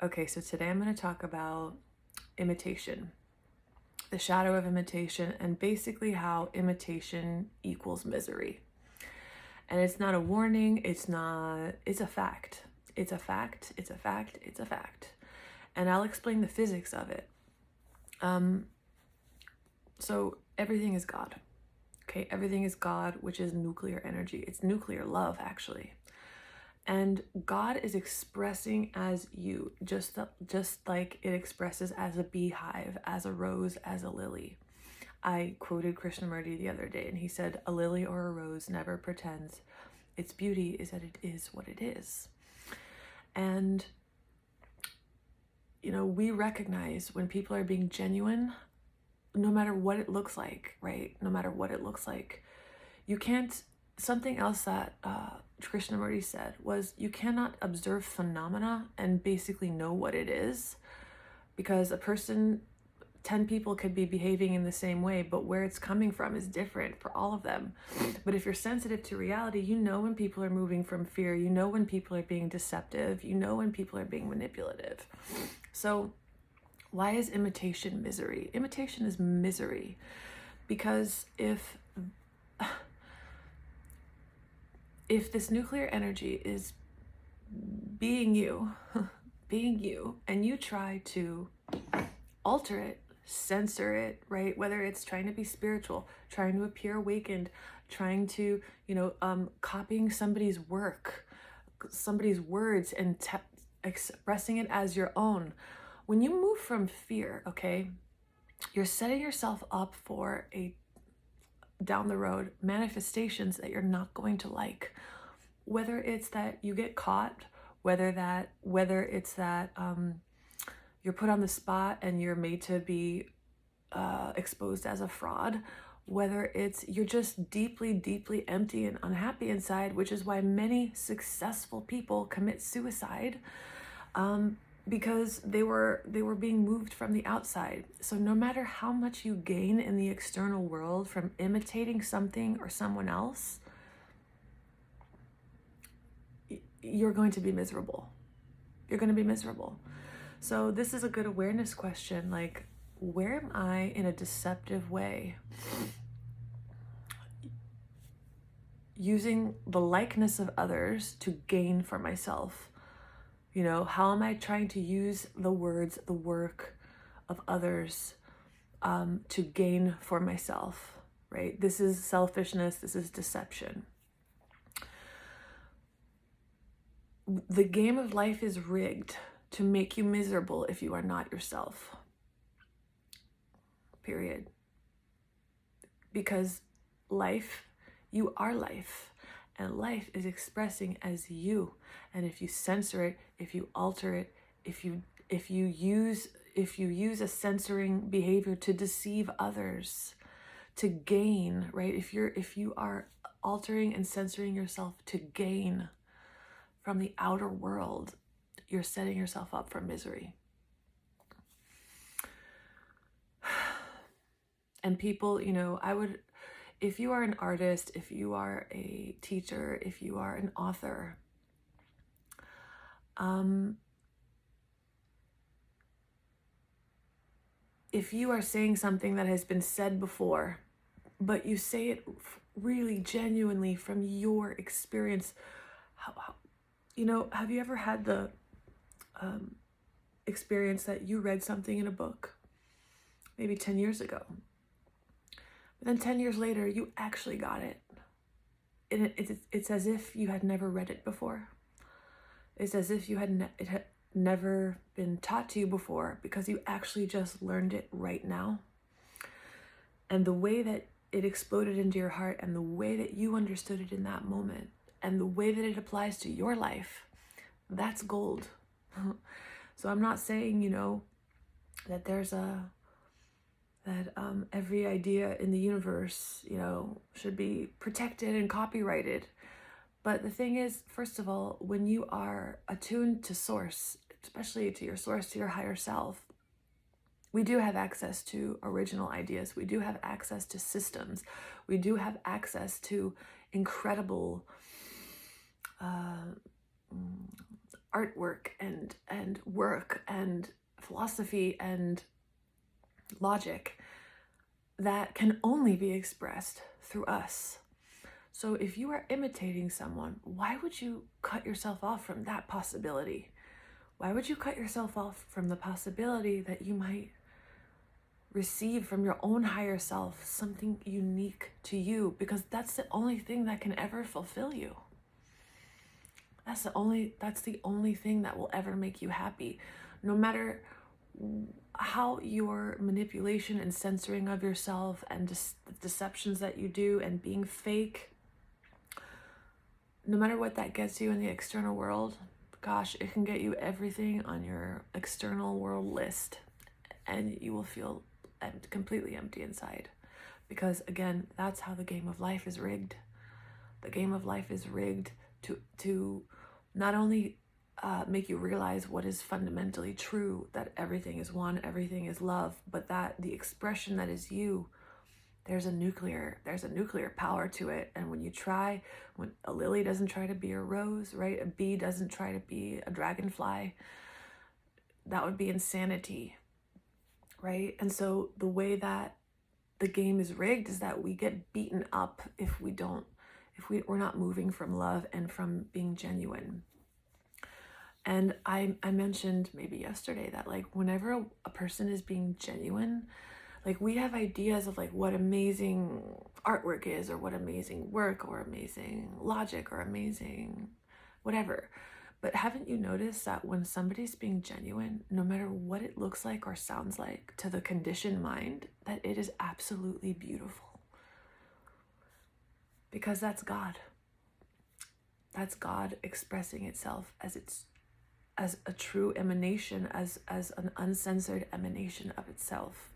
Okay, so today I'm going to talk about imitation, the shadow of imitation, and basically how imitation equals misery. And it's not a warning, it's a fact. It's a fact, it's a fact, it's a fact. And I'll explain the physics of it. So everything is God. Okay, everything is God, which is nuclear energy. It's nuclear love, actually. And God is expressing as you, just like it expresses as a beehive, as a rose, as a lily. I quoted Krishnamurti the other day, and he said, "A lily or a rose never pretends. Its beauty is that it is what it is." And, we recognize when people are being genuine, no matter what it looks like, right? No matter what it looks like. You can't, something else that Krishnamurti said was, you cannot observe phenomena and basically know what it is, because 10 people could be behaving in the same way, but where it's coming from is different for all of them. But if you're sensitive to reality, you know when people are moving from fear, you know when people are being deceptive, you know when people are being manipulative. So why is imitation misery? Imitation is misery because if this nuclear energy is being you, and you try to alter it, censor it, right? Whether it's trying to be spiritual, trying to appear awakened, trying to, copying somebody's work, somebody's words, and expressing it as your own. When you move from fear, okay, you're setting yourself up for down the road manifestations that you're not going to like. Whether it's that you get caught, whether it's that you're put on the spot and you're made to be exposed as a fraud, whether it's you're just deeply, deeply empty and unhappy inside, which is why many successful people commit suicide, because they were being moved from the outside. So no matter how much you gain in the external world from imitating something or someone else, you're going to be miserable. You're going to be miserable. So this is a good awareness question. Like, where am I in a deceptive way using the likeness of others to gain for myself? How am I trying to use the words, the work of others to gain for myself, right? This is selfishness. This is deception. The game of life is rigged to make you miserable if you are not yourself. Period. Because life, you are life. And life is expressing as you. And if you censor it, if you alter it, if you use a censoring behavior to deceive others, to gain, right? If you are altering and censoring yourself to gain from the outer world, you're setting yourself up for misery. And people, if you are an artist, if you are a teacher, if you are an author, if you are saying something that has been said before, but you say it really genuinely from your experience, have you ever had the experience that you read something in a book, maybe 10 years ago, but then 10 years later, you actually got it. And it's as if you had never read it before. It's as if it had never been taught to you before, because you actually just learned it right now. And the way that it exploded into your heart, and the way that you understood it in that moment, and the way that it applies to your life, that's gold. So I'm not saying, that there's every idea in the universe, should be protected and copyrighted. But the thing is, first of all, when you are attuned to source, especially to your source, to your higher self, we do have access to original ideas. We do have access to systems. We do have access to incredible artwork and work and philosophy and logic that can only be expressed through us. So if you are imitating someone, why would you cut yourself off from that possibility? Why would you cut yourself off from the possibility that you might receive from your own higher self something unique to you? Because that's the only thing that can ever fulfill you. That's the only thing that will ever make you happy. No matter how your manipulation and censoring of yourself and the deceptions that you do and being fake, no matter what that gets you in the external world, gosh, it can get you everything on your external world list, and you will feel completely empty inside. Because again, that's how the game of life is rigged. The game of life is rigged to not only make you realize what is fundamentally true, that everything is one, everything is love, but that the expression that is you, there's a nuclear power to it. And when a lily doesn't try to be a rose, right? A bee doesn't try to be a dragonfly. That would be insanity, right? And so the way that the game is rigged is that we get beaten up if we're not moving from love and from being genuine. And I mentioned maybe yesterday that like whenever a person is being genuine, like we have ideas of like what amazing artwork is, or what amazing work, or amazing logic, or amazing whatever. But haven't you noticed that when somebody's being genuine, no matter what it looks like or sounds like to the conditioned mind, that it is absolutely beautiful? Because that's God. That's God expressing itself as a true emanation, as an uncensored emanation of itself.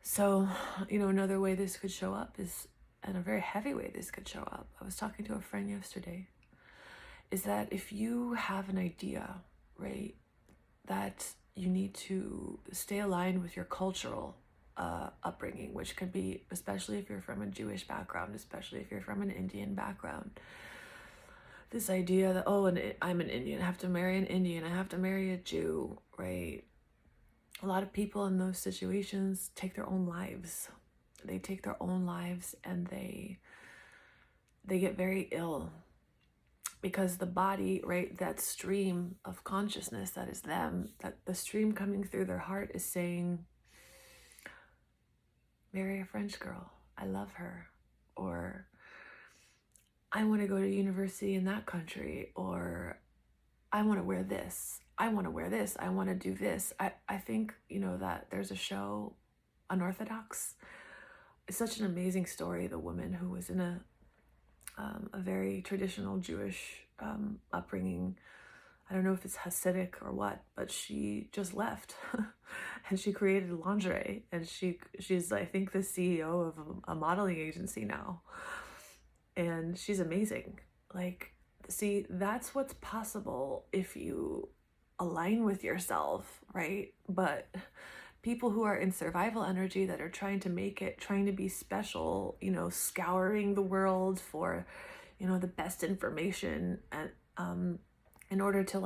So, another way this could show up is, and a very heavy way this could show up, I was talking to a friend yesterday, is that if you have an idea, right, that you need to stay aligned with your cultural upbringing, which could be, especially if you're from a Jewish background, especially if you're from an Indian background, this idea that, I'm an Indian, I have to marry an Indian, I have to marry a Jew, right? A lot of people in those situations take their own lives. They take their own lives, and they get very ill, because the body, right, that stream of consciousness that is them, that the stream coming through their heart is saying, marry a French girl, I love her, or I want to go to university in that country, or I want to wear this, I want to wear this, I want to do this. I think, that there's a show, Unorthodox. It's such an amazing story. The woman who was in a very traditional Jewish upbringing, I don't know if it's Hasidic or what, but she just left and she created lingerie, and she's I think the CEO of a modeling agency now, and she's amazing. Like, see, that's what's possible if you align with yourself, right? But people who are in survival energy, that are trying to make it, trying to be special, scouring the world for, the best information, and in order to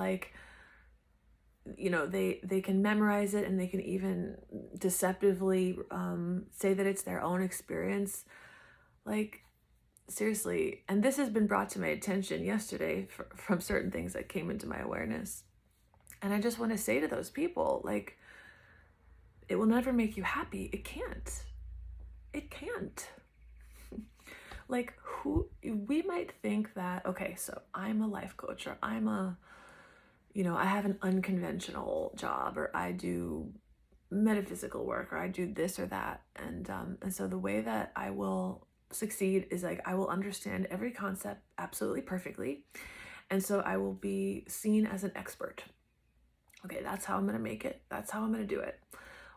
they can memorize it, and they can even deceptively say that it's their own experience. Like, seriously. And this has been brought to my attention yesterday from certain things that came into my awareness. And I just want to say to those people, like, it will never make you happy. It can't. Like, we might think that, okay, so I'm a life coach, or I'm I have an unconventional job, or I do metaphysical work, or I do this or that. And so the way that I will succeed is like, I will understand every concept absolutely perfectly. And so I will be seen as an expert. Okay, that's how I'm going to make it. That's how I'm going to do it.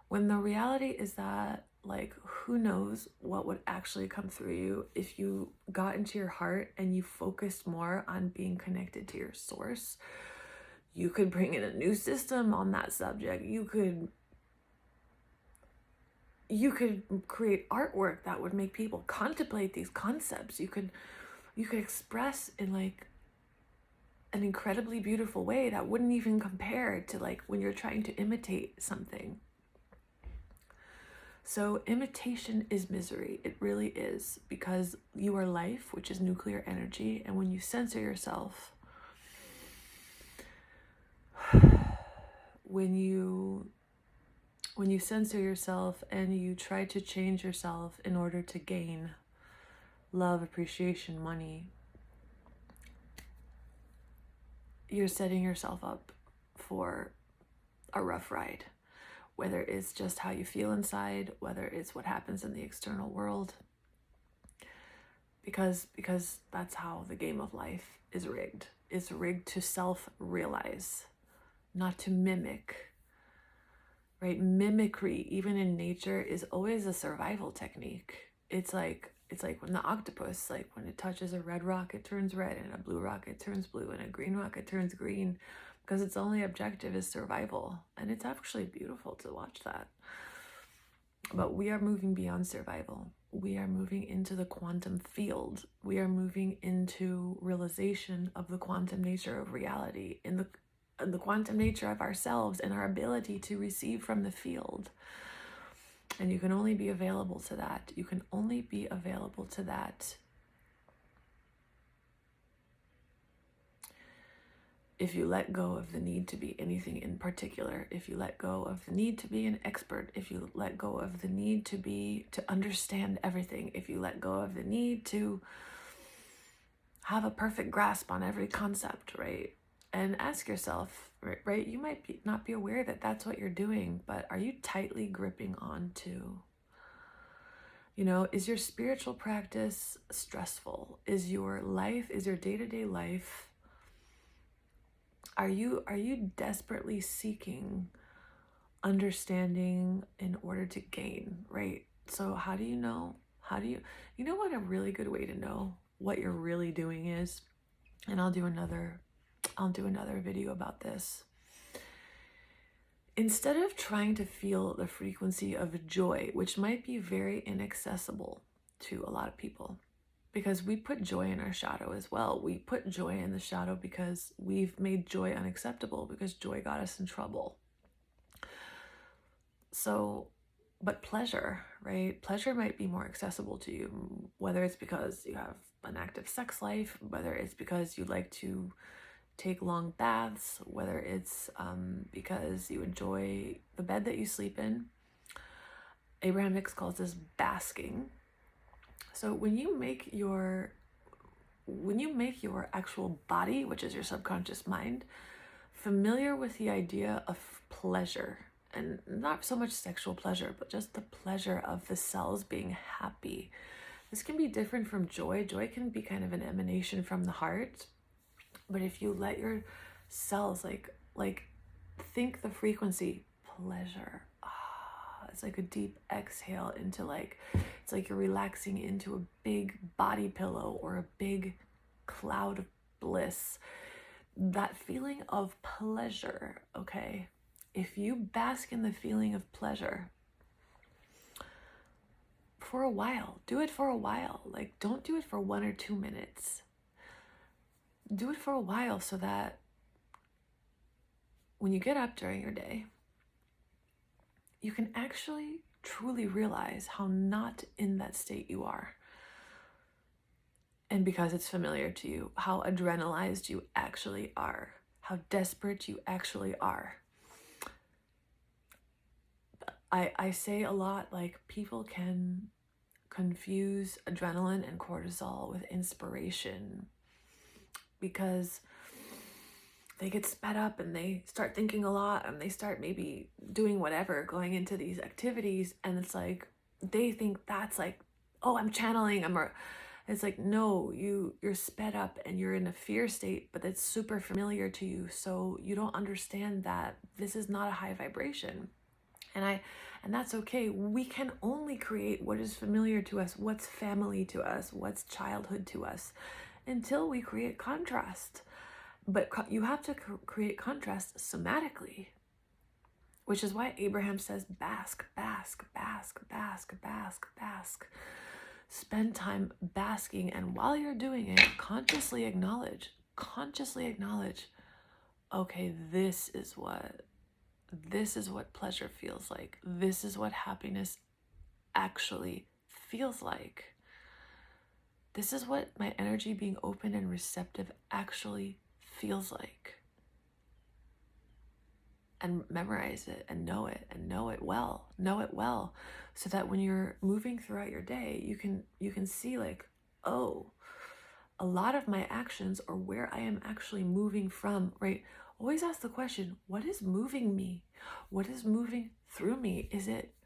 When the reality is that, like, who knows what would actually come through you if you got into your heart and you focused more on being connected to your source. You could bring in a new system on that subject. You could create artwork that would make people contemplate these concepts. You could express in, like, an incredibly beautiful way that wouldn't even compare to like when you're trying to imitate something. So imitation is misery. It really is, because you are life, which is nuclear energy. And when you censor yourself, when you censor yourself and you try to change yourself in order to gain love, appreciation, money, you're setting yourself up for a rough ride. Whether it's just how you feel inside, whether it's what happens in the external world, because that's how the game of life is rigged. It's rigged to self-realize, not to mimic, right? Mimicry, even in nature, is always a survival technique. It's like when the octopus, like when it touches a red rock, it turns red, and a blue rock, it turns blue, and a green rock, it turns green, because its only objective is survival. And it's actually beautiful to watch that. But we are moving beyond survival. We are moving into the quantum field. We are moving into realization of the quantum nature of reality, in the quantum nature of ourselves and our ability to receive from the field. And you can only be available to that. You can only be available to that if you let go of the need to be anything in particular, if you let go of the need to be an expert, if you let go of the need to understand everything, if you let go of the need to have a perfect grasp on every concept, right? And ask yourself, right? You might not be aware that that's what you're doing, but are you tightly gripping on to? You know, is your spiritual practice stressful? Is your life, is your day-to-day life, are you desperately seeking understanding in order to gain, right? So how do you know? You know what a really good way to know what you're really doing is? And I'll do another video about this. Instead of trying to feel the frequency of joy, which might be very inaccessible to a lot of people, because we put joy in our shadow as well. We put joy in the shadow because we've made joy unacceptable, because joy got us in trouble. So, but pleasure, right? Pleasure might be more accessible to you, whether it's because you have an active sex life, whether it's because you like to take long baths, whether it's because you enjoy the bed that you sleep in. Abraham Hicks calls this basking. So when you make your actual body, which is your subconscious mind, familiar with the idea of pleasure, and not so much sexual pleasure, but just the pleasure of the cells being happy. This can be different from joy. Joy can be kind of an emanation from the heart. But if you let your cells like think the frequency pleasure, it's like a deep exhale into it's like you're relaxing into a big body pillow or a big cloud of bliss. That feeling of pleasure, okay? If you bask in the feeling of pleasure for a while, do it for a while. Like, don't do it for 1 or 2 minutes. Do it for a while, so that when you get up during your day, you can actually truly realize how not in that state you are. And because it's familiar to you, how adrenalized you actually are, how desperate you actually are. I say a lot, like, people can confuse adrenaline and cortisol with inspiration, because they get sped up and they start thinking a lot, and they start maybe doing whatever, going into these activities, and it's like they think that's like, oh, I'm channeling, it's like, no, you're sped up and you're in a fear state, but that's super familiar to you, so you don't understand that this is not a high vibration. And that's okay. We can only create what is familiar to us, what's family to us, what's childhood to us, until we create contrast. But you have to create contrast somatically, which is why Abraham says bask, bask, bask, bask, bask, bask. Spend time basking, and while you're doing it, consciously acknowledge, consciously acknowledge, okay, this is what pleasure feels like. This is what happiness actually feels like. This is what my energy being open and receptive actually feels like. And memorize it and know it well. Know it well, so that when you're moving throughout your day, you can see like, oh, a lot of my actions are where I am actually moving from, right? Always ask the question, what is moving me? What is moving through me? Is it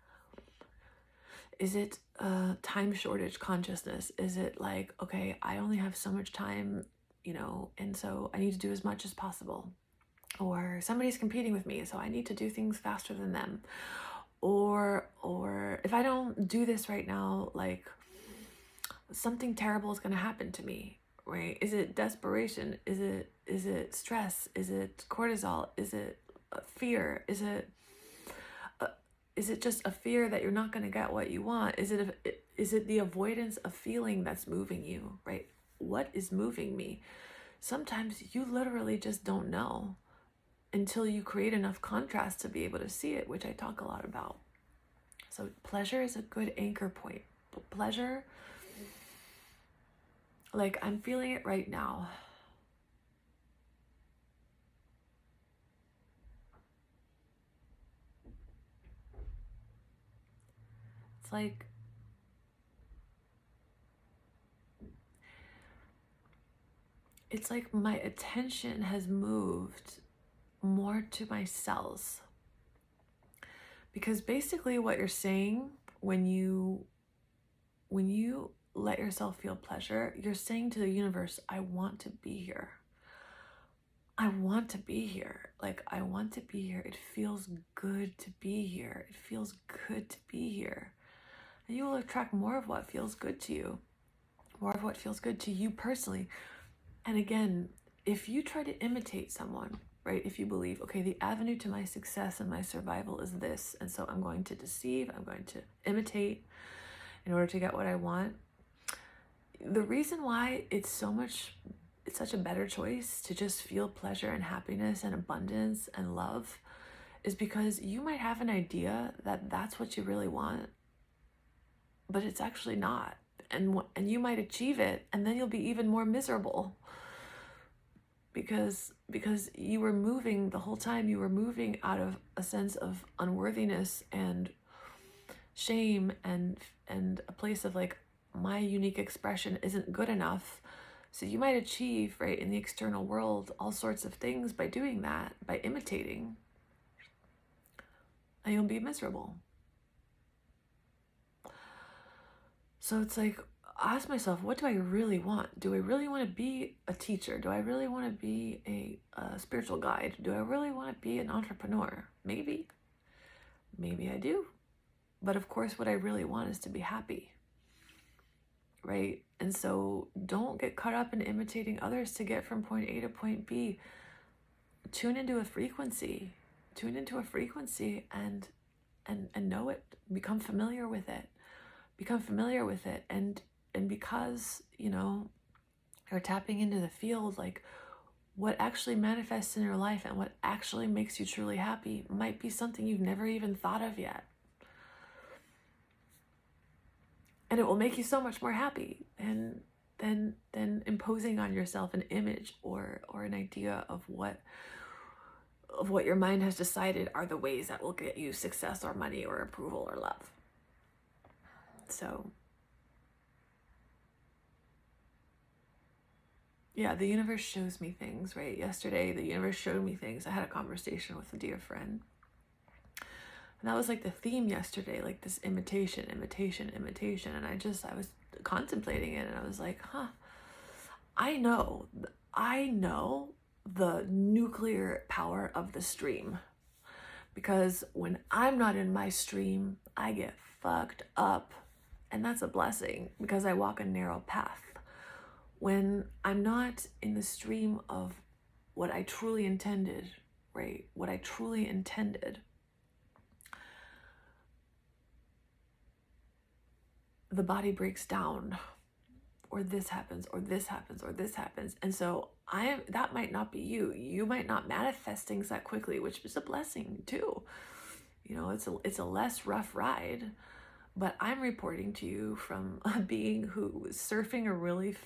time shortage consciousness? Is it like, okay, I only have so much time, and so I need to do as much as possible? Or somebody's competing with me, so I need to do things faster than them. Or if I don't do this right now, like something terrible is going to happen to me, right? Is it desperation? Is it stress? Is it cortisol? Is it fear? Is it just a fear that you're not going to get what you want? Is it the avoidance of feeling that's moving you, right? What is moving me? Sometimes you literally just don't know until you create enough contrast to be able to see it, which I talk a lot about. So pleasure is a good anchor point. Pleasure, like I'm feeling it right now. It's like my attention has moved more to my cells. Because basically what you're saying when you let yourself feel pleasure, you're saying to the universe, I want to be here. I want to be here. Like, I want to be here. It feels good to be here. It feels good to be here. And you will attract more of what feels good to you, more of what feels good to you personally. And again, if you try to imitate someone, right? If you believe, okay, the avenue to my success and my survival is this, and so I'm going to deceive, I'm going to imitate in order to get what I want. The reason why it's such a better choice to just feel pleasure and happiness and abundance and love is because you might have an idea that that's what you really want, but it's actually not. And you might achieve it, and then you'll be even more miserable. Because you were moving the whole time, you were moving out of a sense of unworthiness and shame and a place of like, my unique expression isn't good enough. So you might achieve, right, in the external world, all sorts of things by doing that, by imitating, and you'll be miserable. So it's like, ask myself, what do I really want? Do I really want to be a teacher? Do I really want to be a spiritual guide? Do I really want to be an entrepreneur? Maybe I do. But of course, what I really want is to be happy, right? And so don't get caught up in imitating others to get from point A to point B. Tune into a frequency and know it. Become familiar with it. And because, you're tapping into the field, like what actually manifests in your life and what actually makes you truly happy might be something you've never even thought of yet. And it will make you so much more happy than imposing on yourself an image or an idea of what your mind has decided are the ways that will get you success or money or approval or love. So yeah, the universe shows me things, right? Yesterday, the universe showed me things. I had a conversation with a dear friend. And that was like the theme yesterday, like this imitation. And I was contemplating it, and I was like, I know the nuclear power of the stream. Because when I'm not in my stream, I get fucked up. And that's a blessing, because I walk a narrow path. When I'm not in the stream of what I truly intended, right? What I truly intended, the body breaks down, or this happens, or this happens, or this happens. And so that might not be you. You might not manifest things that quickly, which is a blessing too. You know, it's a less rough ride. But I'm reporting to you from a being who was surfing a really,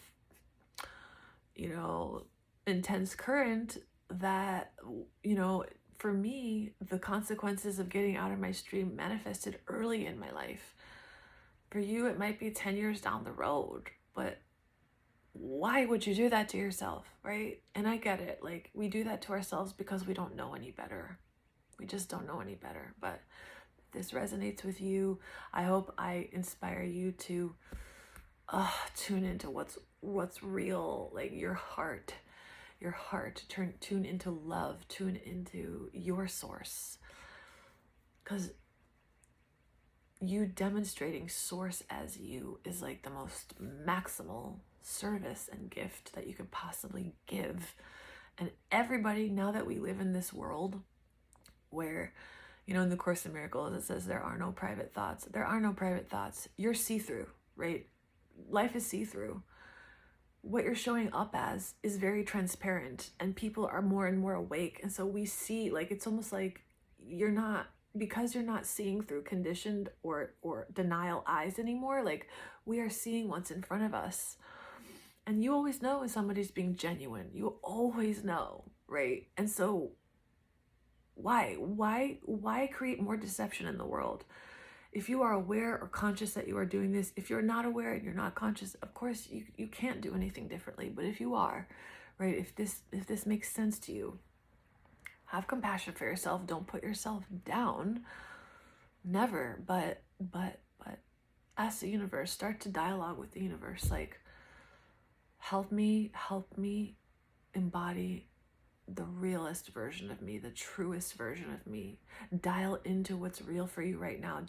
intense current that, for me, the consequences of getting out of my stream manifested early in my life. For you, it might be 10 years down the road, but why would you do that to yourself, right? And I get it. Like, we do that to ourselves because we don't know any better. We just don't know any better. But if this resonates with you, I hope I inspire you to tune into what's real, like your heart, tune into love, tune into your source. Because you demonstrating source as you is like the most maximal service and gift that you could possibly give. And everybody, now that we live in this world where, in the Course in Miracles, it says there are no private thoughts. There are no private thoughts. You're see-through, right? Life is see-through. What you're showing up as is very transparent, and people are more and more awake. And so we see, like, it's almost like because you're not seeing through conditioned or denial eyes anymore, like, we are seeing what's in front of us. And you always know when somebody's being genuine. You always know, right? And so why create more deception in the world? If you are aware or conscious that you are doing this, if you're not aware and you're not conscious, of course you can't do anything differently. But if you are, right, if this makes sense to you, have compassion for yourself. Don't put yourself down. Never. But ask the universe. Start to dialogue with the universe. Like, help me embody the realest version of me, the truest version of me. Dial into what's real for you right now.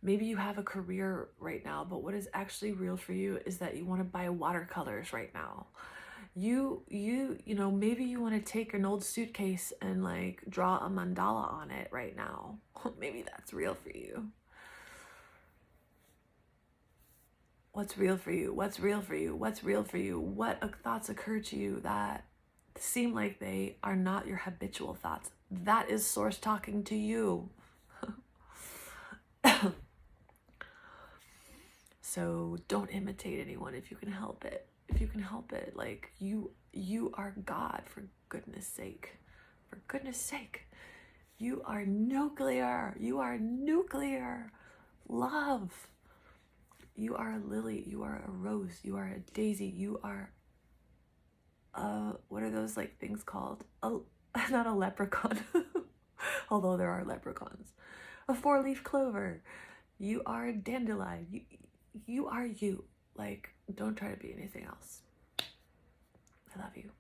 Maybe you have a career right now, but what is actually real for you is that you want to buy watercolors right now. Maybe you want to take an old suitcase and like draw a mandala on it right now. Maybe that's real for you. What's real for you? What's real for you? What's real for you? What thoughts occur to you that seem like they are not your habitual thoughts? That is source talking to you. So don't imitate anyone if you can help it. If you can help it, like, you are God, for goodness sake. For goodness sake. You are nuclear. You are nuclear. Love. You are a lily. You are a rose. You are a daisy. You are what are those like things called? Not a leprechaun. Although there are leprechauns. A 4-leaf clover. You are a dandelion. You are you. Like, don't try to be anything else. I love you.